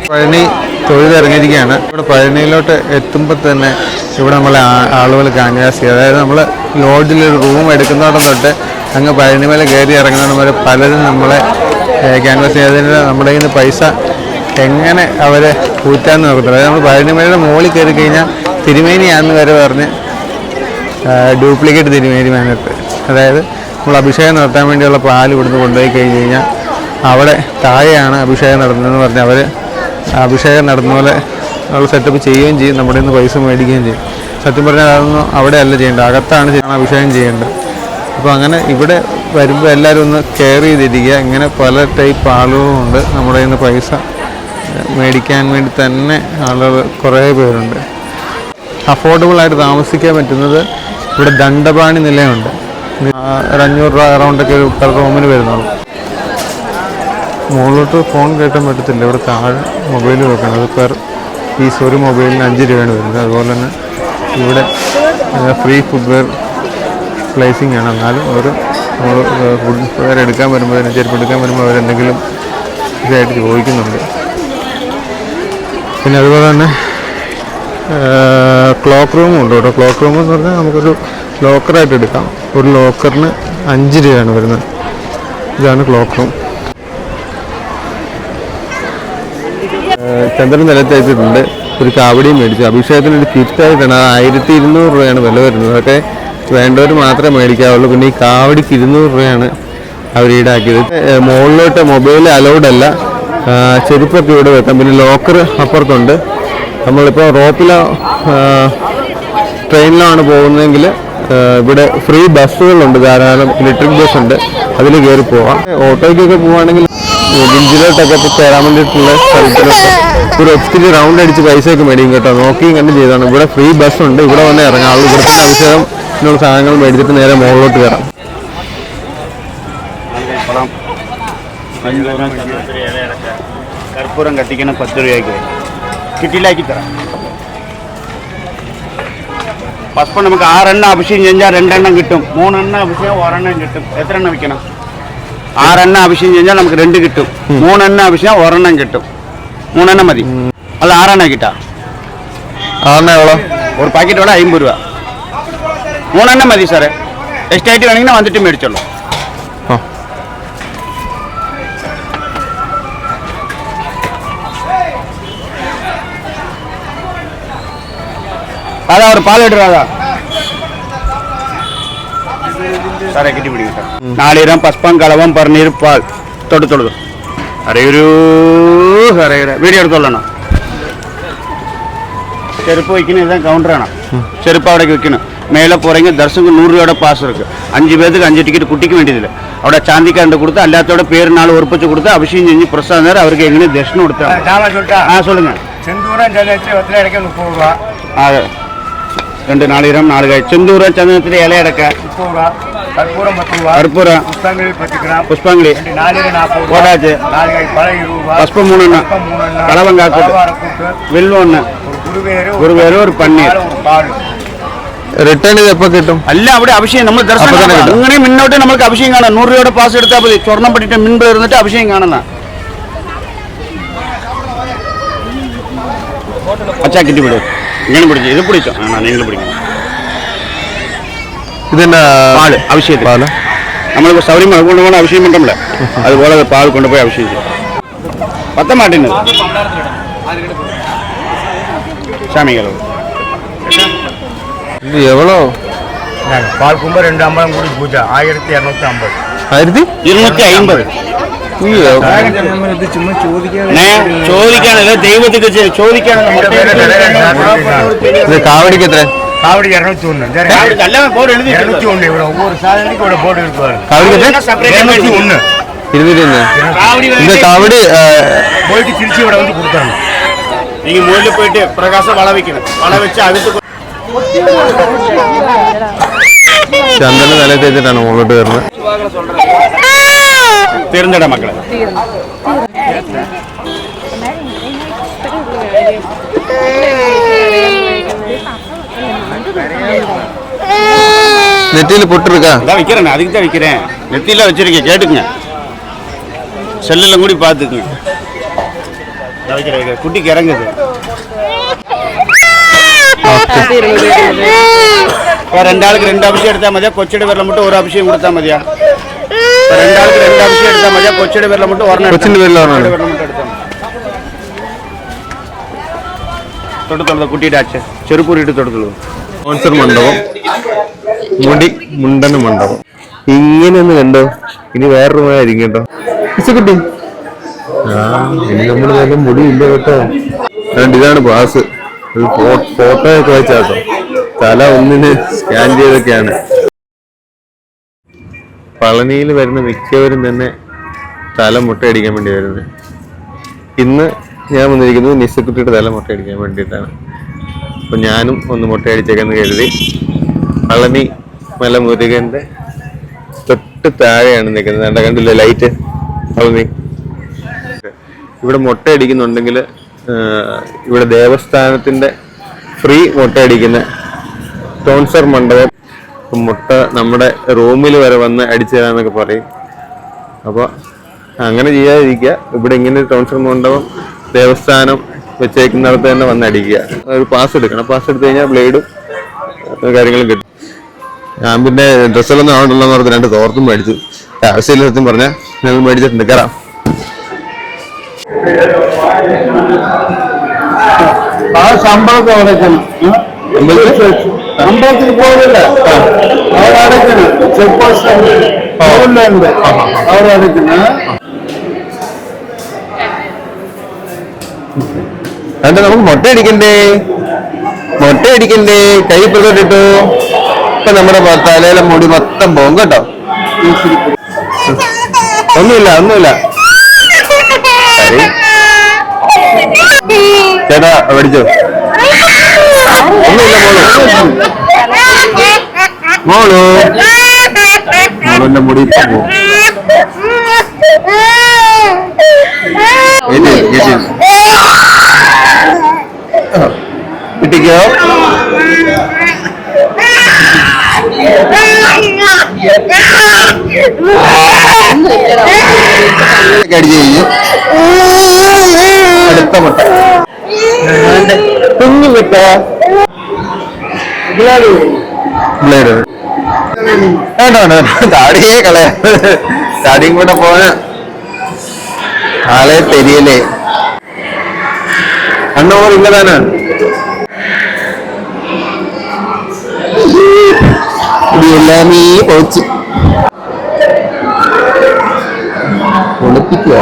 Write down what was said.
പഴനി തൊഴിലിറങ്ങിയിരിക്കുകയാണ്. ഇവിടെ പഴനിയിലോട്ട് എത്തുമ്പോൾ തന്നെ ഇവിടെ നമ്മളെ ആളുകൾ കാന്യാസി, അതായത് നമ്മൾ ലോഡ്ജിലൊരു റൂം എടുക്കുന്നിടം തൊട്ട് അങ്ങ് പഴനിമല കയറി ഇറങ്ങുന്ന വരെ പലരും നമ്മളെ ക്യാൻവാസ് ചെയ്തതിന് നമ്മുടെ കയ്യിൽ നിന്ന് പൈസ എങ്ങനെ അവരെ കൂറ്റാന്ന് നോക്കത്തില്ല. അതായത് നമ്മൾ പഴനിമലയുടെ മുകളിൽ കയറി കഴിഞ്ഞാൽ തിരുമേനിയാണെന്ന് വരെ പറഞ്ഞ് ഡ്യൂപ്ലിക്കേറ്റ് തിരുമേനി മാനത്ത്, അതായത് നമ്മൾ അഭിഷേകം നടത്താൻ വേണ്ടിയുള്ള പാല് ഇവിടുന്ന് കൊണ്ടുപോയി കഴിഞ്ഞ് കഴിഞ്ഞാൽ അവിടെ താഴെയാണ് അഭിഷേകം നടത്തുന്നതെന്ന് പറഞ്ഞാൽ അവർ അഭിഷേകം നടത്തുന്ന പോലെ നമ്മൾ സെറ്റപ്പ് ചെയ്യുകയും ചെയ്യും, നമ്മുടെ നിന്ന് പൈസ മേടിക്കുകയും ചെയ്യും. സത്യം പറഞ്ഞാൽ അതൊന്നും അവിടെ അല്ല ചെയ്യേണ്ടത്, അകത്താണ് അഭിഷേകം ചെയ്യേണ്ടത്. അപ്പോൾ അങ്ങനെ ഇവിടെ വരുമ്പോൾ എല്ലാവരും ഒന്ന് കെയർ ചെയ്തിരിക്കുക. ഇങ്ങനെ പല ടൈപ്പ് ആളുകളുണ്ട്, നമ്മുടെ കയ്യിൽ നിന്ന് പൈസ മേടിക്കാൻ വേണ്ടി തന്നെ ആളുകൾ കുറേ പേരുണ്ട്. അഫോർഡബിളായിട്ട് താമസിക്കാൻ പറ്റുന്നത് ഇവിടെ ദണ്ഡപാണി നിലയമുണ്ട്. ഒരു 500 രൂപ അറൗണ്ടൊക്കെ പെർ റൂമിന് വരുന്നുള്ളൂ. മുകളിലോട്ട് ഫോൺ കയറ്റാൻ പറ്റത്തില്ല, ഇവിടെ താഴെ മൊബൈൽ വെക്കണം. അത് പെർ പീസ് ഒരു മൊബൈലിന് 5 രൂപയാണ് വരുന്നത്. അതുപോലെ തന്നെ ഇവിടെ ഫ്രീ ഫുഡ്വെയർ പ്ലേസിംഗ് ആണ്. എന്നാലും നമ്മൾ ഫുഡ്വെയർ എടുക്കാൻ വരുമ്പോൾ തന്നെ ചെരുപ്പ് എടുക്കാൻ വരുമ്പോൾ അവരെന്തെങ്കിലും ഇതായിട്ട് ചോദിക്കുന്നുണ്ട്. പിന്നെ അതുപോലെ തന്നെ ക്ലോക്ക് റൂമും ഉണ്ട് കേട്ടോ. ക്ലോക്ക് റൂം എന്ന് പറഞ്ഞാൽ നമുക്കൊരു ലോക്കറായിട്ട് എടുക്കാം. ഒരു ലോക്കറിന് 5 രൂപയാണ് വരുന്നത്. ഇതാണ് ക്ലോക്ക് റൂം. ചന്ദ്രൻ നിലത്തേച്ചിട്ടുണ്ട്. ഒരു കാവടിയും മേടിച്ചു. അഭിഷേകത്തിന് ഒരു ഗിഫ്റ്റായിട്ടാണ്. 1200 രൂപയാണ് വില വരുന്നത്. അതൊക്കെ വേണ്ടവർ മാത്രമേ മേടിക്കാവുള്ളൂ. പിന്നെ ഈ കാവടിക്ക് 200 രൂപയാണ് അവർ ഈടാക്കിയത്. മുകളിലോട്ട് മൊബൈൽ അലൗഡ് അല്ല, ചെരുപ്പൊക്കെ ഇവിടെ വെക്കാം. പിന്നെ ലോക്കർ അപ്പുറത്തുണ്ട്. നമ്മളിപ്പോൾ റോപ്പിലോ ട്രെയിനിലോ ആണ് പോകുന്നതെങ്കിൽ ഇവിടെ ഫ്രീ ബസ്സുകളുണ്ട്, ധാരാളം ഇലക്ട്രിക് ബസ് ഉണ്ട്, അതിൽ കയറി പോവാം. ഓട്ടോയ്ക്കൊക്കെ പോവുകയാണെങ്കിൽ ബിഞ്ചിലോട്ടൊക്കെ ഇപ്പോൾ കയറാൻ വേണ്ടിയിട്ടുള്ള സ്ഥലത്തിലോട്ട് ഒരു ഒത്തിരി റൗണ്ട് അടിച്ച് പൈസയൊക്കെ മേടിക്കും കേട്ടോ. നോക്കിയും കണ്ട് ചെയ്താണ്. ഇവിടെ ഫ്രീ ബസ്സുണ്ട്, ഇവിടെ വന്ന് ഇറങ്ങാം. ഇവിടെ തന്നെ അഭിഷേകത്തിനുള്ള സാധനങ്ങൾ മേടിച്ചിട്ട് നേരെ മുകളിലോട്ട് കയറാം. കർപ്പൂരം കത്തിക്കണം 10 രൂപയ്ക്ക് കിറ്റിലാക്കി തരാം. പസ്പം നമുക്ക് 6 എണ്ണം അഭിഷേകം കഴിഞ്ഞാൽ 2 എണ്ണം കിട്ടും. 3 എണ്ണം അഭിഷേകം 1 എണ്ണം കിട്ടും. എത്ര എണ്ണം വിൽക്കണം? 6 എണ്ണം അഭിഷേകം കഴിഞ്ഞാൽ നമുക്ക് 2 കിട്ടും. 3 എണ്ണം അഭിഷേകം 1 എണ്ണം കിട്ടും. 3 എണ്ണം മതി. അല്ല 6 എണ്ണം കിട്ടാം. 6 എണ്ണം എവ്വളോ? ഒരു പാക്കറ്റ് വേണം 50 രൂപ. 3 എണ്ണം മതി സാറേ. എക്സ്ട്രായിട്ട് വേണമെങ്കിൽ വന്നിട്ട് മേടിച്ചോളൂ. அதான் ஒரு பால் எடுறாதா സാറേ കിട്ടി പിടിക്കട്ടെ. 4 പസ്പം കളവം പർണീർ പാൽ തൊടുത്തൊടു അറിയൊരു സാറേ വീഡിയോ എടുത്തോളണം. ചെരുപ്പ് വയ്ക്കുന്ന ഇതാ കൗണ്ടറാണ്. ചെരുപ്പ് അവിടേക്ക് വെക്കണം. மேலே போகிறீங்க தர்ஷனுக்கு 100 ரூபாயோட பாஸ் இருக்குது. 5 பேருக்கு 5 டிக்கெட் குட்டிக்க வேண்டியதில்லை. അവിടെ ചാന്തിക്കാരൻ്റെ കൊടുത്ത് അല്ലാത്തവിടെ പേര് നാൾ ഉറപ്പിച്ച് കൊടുത്ത് അഭിഷേകം കഴിഞ്ഞ് പ്രസാദം നേരം അവർക്ക് എങ്ങനെ ദർശനം കൊടുത്താൽ. ആ சொல்லுங்க. செந்தூரம் ചന്ദനത്തിൽ എത്ര അടക്ക 30 രൂപ. അതെ 2 നാളികേരം 4 കായ്. ചെന്തൂരം ചന്ദനത്തിൽ ഇല അടക്ക 30 രൂപ. കർപ്പൂരം 10 രൂപ. കർപ്പൂരം പുഷ്പാഞ്ജലി 10 ഗ്രാം. പുഷ്പാഞ്ജലി നാളികേരം 40 രൂപ. കോടാച്ച് 4 കായ് 20 രൂപ. പസ്പം 3 എണ്ണം. കളവം കാക്കൂട്ട് വെള്ളം 1 ഗുരുവേര് ഒരു പന്നീർ. റിട്ടേൺ ഇത് എപ്പോൾ കിട്ടും? അല്ല അവിടെ അഭിഷേകം നമ്മൾ ദർശനം അങ്ങനെ മുന്നോട്ട് നമുക്ക് അഭിഷേകം കാണാം. 100 രൂപയുടെ പാസ് എടുത്താൽ മതി. സ്വർണ്ണം പറ്റിട്ട് മുൻപ് ഇരുന്നിട്ട് അഭിഷേകം കാണുന്ന അച്ഛാ കിട്ടി വിടും. ഇങ്ങനെ പിടിച്ചു ഇത് പിടിച്ചോ. നിങ്ങൾ പിടിക്കണം. ഇതെന്താ പാല് അഭിഷേകം. പാല് നമ്മളിപ്പോൾ സൗകര്യം കൊണ്ടുപോകണം അഭിഷേകം ഉണ്ടല്ലേ, അതുപോലെ പാൽ കൊണ്ടുപോയി അഭിഷേകിച്ചു. 10 മാട്ടിന് சாமிகள் இது எவ்வளோ? பால் கும்ப 2 அம்பலம் கூடி பூஜை 1250. 1250 ചോദിക്കാനല്ല ദൈവത്തിക്ക് ചോദിക്കാനല്ല. കാവടിക്ക് എത്ര? കാവടി 201. അല്ല ബോർഡ് എഴുതി 201. ഇവിടെ ഒவ்வொரு സാധനത്തിനും ഇവിടെ ബോർഡ് എടുക്കുവാണ്. കാവടിക്ക് 201. இந்த காவடி போயிட்டு திருச்சி ഇവിടെ வந்து கொடுத்தாங்க. நீங்க முകളിல் போயிட்டு பிரகாசம் வள வைக்கணும். வள வச்சு அடுத்து ചന്ദന നില തേച്ചിട്ടാണ് മുകളിലോട്ട് കയറുന്നത്. തീർന്നട മക്കളെ. நெத்தியில பொட்டு இருக்கா? அதான் வைக்கிறேன், அதுக்கு தான் வைக்கிறேன். நெத்தியில வச்சிருக்கேன், கேட்டுங்க. செல்லில் கூடி பார்த்துக்குங்க. குட்டிக்கு இறங்குது. ரெண்டு ஆளுக்கு 2 அபிஷேகம் எடுத்தா மதியா, கொச்சடி பேரில் மட்டும் 1 அபிஷேகம் கொடுத்தா மதியா. 2 ஆளுக்கு 2 அபிஷேகம் எடுத்தா மதியா, கொச்சடி பேரில் மட்டும் 1 மட்டும் எடுத்தா. തൊട്ട് തൊഴുത കുട്ടിയുടെ ചെറുപ്പൂരിട്ട് തൊട്ട് തൊഴുതു. സ്പോൺസർ മണ്ഡപം, മുണ്ടന മണ്ഡപം. ഇങ്ങനെയൊന്ന് കണ്ടോ, ഇനി വേറൊരു ആയിരിക്കും കേട്ടോ. കുട്ടി ഇനി നമ്മൾ നല്ല മുടിയില്ല കേട്ടോ. ഇതാണ് പാസ്. ഒരു ഫോട്ടോ ഒക്കെ വെച്ചാട്ടോ, തല ഒന്നിന് സ്കാൻ ചെയ്തൊക്കെയാണ്. പളനിയിൽ വരുന്ന മിക്കവരും തന്നെ തല മുട്ടയടിക്കാൻ വേണ്ടി വരുന്നത്. ഇന്ന് ഞാൻ വന്നിരിക്കുന്നത് നിസ്സക്കുട്ടിയുടെ തല മുട്ടയടിക്കാൻ വേണ്ടിയിട്ടാണ്. അപ്പം ഞാനും ഒന്ന് മുട്ടയടിച്ചേക്കെന്ന് കരുതി. പളനി മലമുരുകൻ്റെ തൊട്ട് താഴെയാണ് നിൽക്കുന്നത്. കണ്ട കണ്ടില്ലേ ലൈറ്റ്? പളനി ഇവിടെ മുട്ടയടിക്കുന്നുണ്ടെങ്കിൽ ഇവിടെ ദേവസ്ഥാനത്തിൻ്റെ ഫ്രീ മുട്ടയടിക്കുന്ന സ്പോൺസർ മണ്ഡപം മുട്ട നമ്മുടെ റൂമിൽ വരെ വന്ന് അടിച്ചു തരാന്നൊക്കെ പറയും. അപ്പോൾ അങ്ങനെ ചെയ്യാതിരിക്കുക. ഇവിടെ ഇങ്ങനെ ഒരു സ്പോൺസർ മണ്ഡപം ദേവസ്ഥാനം വെച്ചേക്കുന്നിടത്ത് തന്നെ വന്ന് അടിക്കുക. ഒരു പാസ് എടുക്കണം. പാസ് എടുത്തു കഴിഞ്ഞാൽ ബ്ലേഡും കാര്യങ്ങളും കിട്ടും. ഞാൻ പിന്നെ ഡ്രസ്സെല്ലാം ആവണ്ടല്ലോ എന്ന് പറഞ്ഞ് 2 തോർത്തും മേടിച്ചു. ആവശ്യമില്ല സത്യം പറഞ്ഞാൽ ഞങ്ങൾ മേടിച്ചിട്ടുണ്ട്. കയറാം. അമ്പലത്തിൽ പോകില്ല, അവരടയ്ക്കണം. Check post അവരടയ്ക്കണം. അതുകൊണ്ട് നമുക്ക് മുട്ടയടിക്കണ്ടേ, കൈ പ്രകടിട്ടു. ഇപ്പൊ നമ്മുടെ തലയിലെ മുടി മൊത്തം പോകും കേട്ടോ. ഒന്നുമില്ല ചേട്ടാ പഠിച്ചോ. ഒന്നുമില്ല മോളുടെ മുടി ഇപ്പൊ പോകും. കിട്ടിക്കോ. അടിച്ചു കഴിഞ്ഞു. അടുത്ത മുട്ട കുഞ്ഞു മുട്ട ബ്ലേഡ് വേണ്ട താടിയെ കളയാ. താടിയും കൂടെ പോന ആളെ തെരിയല്ലേ. അണ്ണോർ ഇല്ലതാണ്. നീ പൊളിച്ച് ഒളിപ്പിക്കുക.